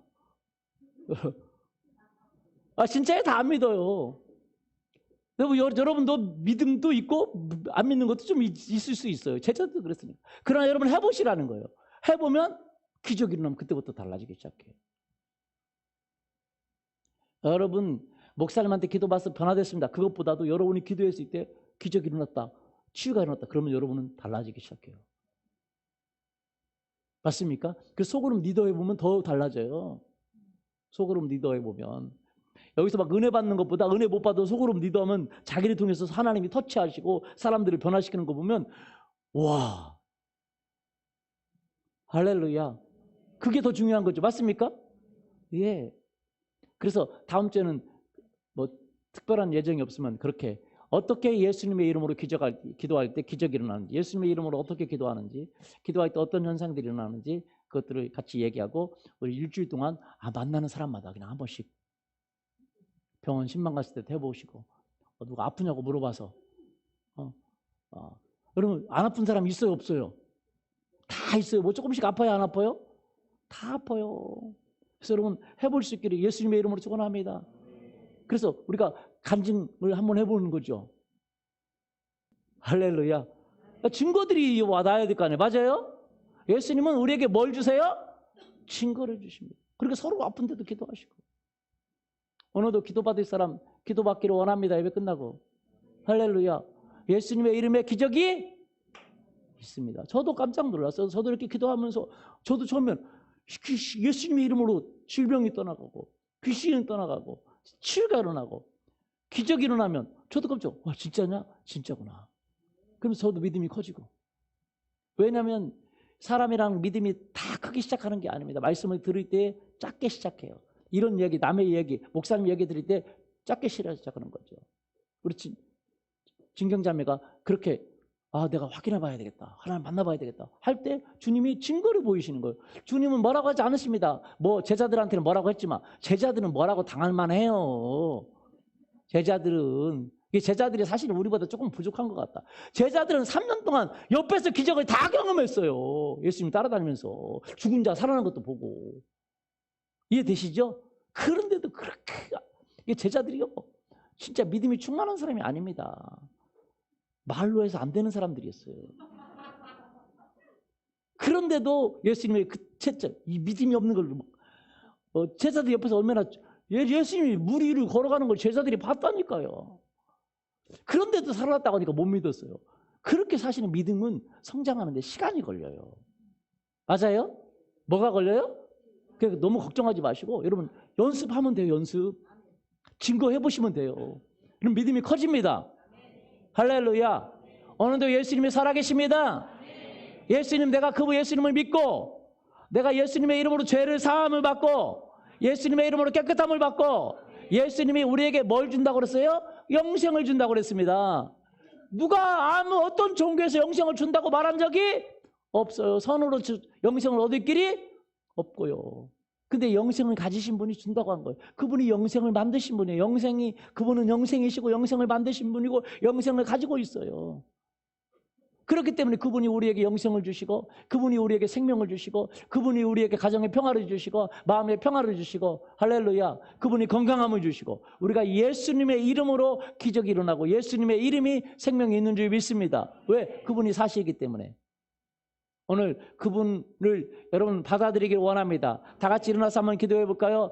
아 진짜요? 다 안 믿어요. 여러분도 믿음도 있고 안 믿는 것도 좀 있을 수 있어요. 제자도 그랬으니까. 그러나 여러분 해보시라는 거예요. 해보면 기적이 일어나면 그때부터 달라지기 시작해요. 여러분 목사님한테 기도받아서 변화됐습니다. 그것보다도 여러분이 기도했을 때 기적이 일어났다. 치유가 일어났다. 그러면 여러분은 달라지기 시작해요. 맞습니까? 그 소그룹 리더 해보면 더 달라져요. 소그룹 리더 해보면. 여기서 막 은혜 받는 것보다 은혜 못 받아도 소그룹 리더하면 자기를 통해서 하나님이 터치하시고 사람들을 변화시키는 거 보면 와 할렐루야. 그게 더 중요한 거죠. 맞습니까? 예. 그래서 다음 주에는 뭐 특별한 예정이 없으면 그렇게 어떻게 예수님의 이름으로 기도할 때 기적이 일어나는지, 예수님의 이름으로 어떻게 기도하는지, 기도할 때 어떤 현상들이 일어나는지 그것들을 같이 얘기하고 우리 일주일 동안 만나는 사람마다 그냥 한 번씩 병원 신방 갔을 때도 해보시고 누가 아프냐고 물어봐서 여러분 안 아픈 사람 있어요 없어요? 다 있어요. 뭐 조금씩 아파요 안 아파요? 다 아파요. 그래서 여러분 해볼 수 있기를 예수님의 이름으로 축원합니다. 그래서 우리가 간증을 한번 해보는 거죠. 할렐루야. 증거들이 와닿아야 될 거 아니에요. 맞아요? 예수님은 우리에게 뭘 주세요? 증거를 주십니다. 그러니까 서로 아픈데도 기도하시고. 오늘도 기도받을 사람 기도받기를 원합니다. 예배 끝나고. 할렐루야. 예수님의 이름에 기적이 있습니다. 저도 깜짝 놀랐어요. 저도 이렇게 기도하면서 저도 처음엔 예수님의 이름으로 질병이 떠나가고 귀신이 떠나가고 치유가 일어나고 기적이 일어나면 저도 깜짝 와 진짜냐? 진짜구나. 그러면서 저도 믿음이 커지고. 왜냐하면 사람이랑 믿음이 다 크게 시작하는 게 아닙니다. 말씀을 들을 때 작게 시작해요. 이런 얘기, 남의 얘기, 목사님 얘기 들을 때 작게 시작하는 거죠. 우리 진경자매가 그렇게 내가 확인해 봐야 되겠다. 하나님 만나봐야 되겠다. 할 때 주님이 증거를 보이시는 거예요. 주님은 뭐라고 하지 않으십니다. 뭐 제자들한테는 뭐라고 했지만 제자들은 뭐라고 당할 만해요. 제자들이 사실 우리보다 조금 부족한 것 같다. 제자들은 3년 동안 옆에서 기적을 다 경험했어요. 예수님 따라다니면서 죽은 자 살아난 것도 보고. 이해되시죠? 그런데도 그렇게 제자들이요. 진짜 믿음이 충만한 사람이 아닙니다. 말로 해서 안 되는 사람들이었어요. 그런데도 예수님의 이 믿음이 없는 걸 제자들 옆에서 얼마나 예수님이 물 위를 걸어가는 걸 제자들이 봤다니까요. 그런데도 살아났다고 하니까 못 믿었어요. 그렇게 사실은 믿음은 성장하는데 시간이 걸려요. 맞아요? 뭐가 걸려요? 그러니까 너무 걱정하지 마시고 여러분 연습하면 돼요. 연습. 증거해보시면 돼요. 그럼 믿음이 커집니다. 할렐루야. 오늘도 예수님이 살아계십니다. 예수님 내가 예수님을 믿고 내가 예수님의 이름으로 죄를 사함을 받고 예수님의 이름으로 깨끗함을 받고 예수님이 우리에게 뭘 준다고 그랬어요? 영생을 준다고 그랬습니다. 누가 어떤 종교에서 영생을 준다고 말한 적이 없어요. 선으로 영생을 얻을 길이 없고요. 근데 영생을 가지신 분이 준다고 한 거예요. 그분이 영생을 만드신 분이에요. 그분은 영생이시고 영생을 만드신 분이고 영생을 가지고 있어요. 그렇기 때문에 그분이 우리에게 영생을 주시고, 그분이 우리에게 생명을 주시고, 그분이 우리에게 가정의 평화를 주시고, 마음의 평화를 주시고, 할렐루야, 그분이 건강함을 주시고, 우리가 예수님의 이름으로 기적이 일어나고 예수님의 이름이 생명이 있는 줄 믿습니다. 왜? 그분이 사시기 때문에. 오늘 그분을 여러분 받아들이길 원합니다. 다 같이 일어나서 한번 기도해 볼까요?